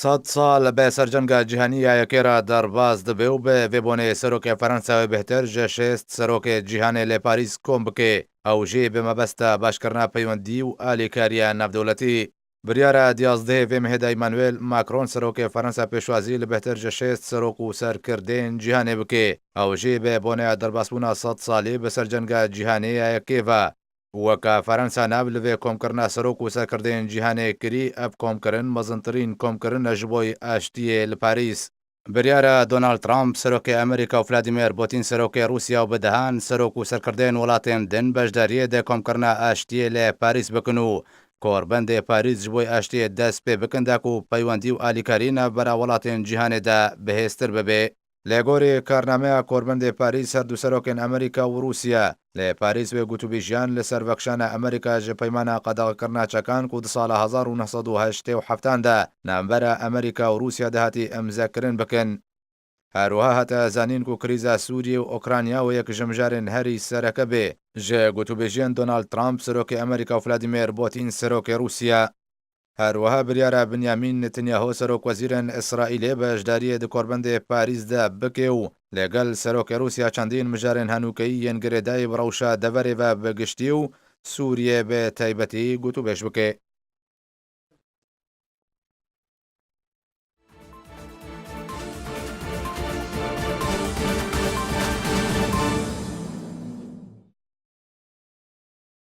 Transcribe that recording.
سەد ساڵ بە سەرجەنگە جیهانیە یەکێرە دەرباز دەبێ و بە vێبۆنێ سەرۆکێ فەرەنساوی بهتر ژە شێست سەرۆکێ جیهانێ لێ پاریس کۆم بکێ ئەوژێ بمەبەستە باشکردنا پەیوەندی و ئالیکاریە ناودەوڵەتی بریارە دیازدەیە vێمهێدا ئیمانوێل ماکرۆن سەرۆکێ فەرەنسا پێشوازی لە بهتر ژە شێست سەرۆک و سەرکردێن جیهانێ بکێ ئەوژێ بە بۆنەیە دەرباسبوونا 100 ساڵی بە سەرجەنگە جیهانەیە یەکێڤە وەکە فەرەنسا ناب لەوێ کۆمکردنا سەرۆک و سەرکردێن جیهانێ کری ئەف کۆمکردن مەزنترین کۆمکردنە ji بۆی ئاشتیە لە پاریس بریارە دۆناڵد ترامپ سەرۆکی ئەمریکا و ڤلادیمیر پوتین سەرۆکی رووسیا و بەدەهان سەرۆک و سەرکردێن وڵاتێن دن بەشداریە دە کۆمکردنا ئاشتیە لە پاریس بکن و کۆربەندێ پاریس ji بۆی ئاشتیە دەست پێ بکنداک و پەیوەندی و ئالیکارینە بەرا وڵاتێن جیهانێدا بەهێزتر ببێ لێگۆری کارنامەیە کۆربەندێ پاریس هەردوو سەرۆکێن ئەمریکا و رووسیا لە پاریس وێ گوتوبیژیان لەسەر بەخشانە ئەمریکا ji پەیمانە قەدەغەکردناچەکان و دە ساڵە 1970دا نامبەرە ئەمریکا و رووسیا دەهاتی ئەمزەکردن بکەن هەروەها هەتە زانین و کریزە سووریە و ئۆکرانیا و یەک ژەمژارێن هەری سەرەکە بێ ji گوتوبێژیان دۆناڵد ترامپ سەرۆکی ئەمریکا و ڤلادیمیر پوتین سەرۆکی رووسیا هەروەها بریارە بنیامین نتنیاهۆ سەرۆک وەزیرن ئیسرائیلێ بەشداریە دی کۆربەندێ پاریسدا بکێ و لەگەڵ سەرۆکی رووسیا چەندین مژارێن هەنووکەی یەنگرێدای بڕەوشە دەڤەرێڤە بەگشتی و سووریە بە تایبەتی گوتوبێژ بکێ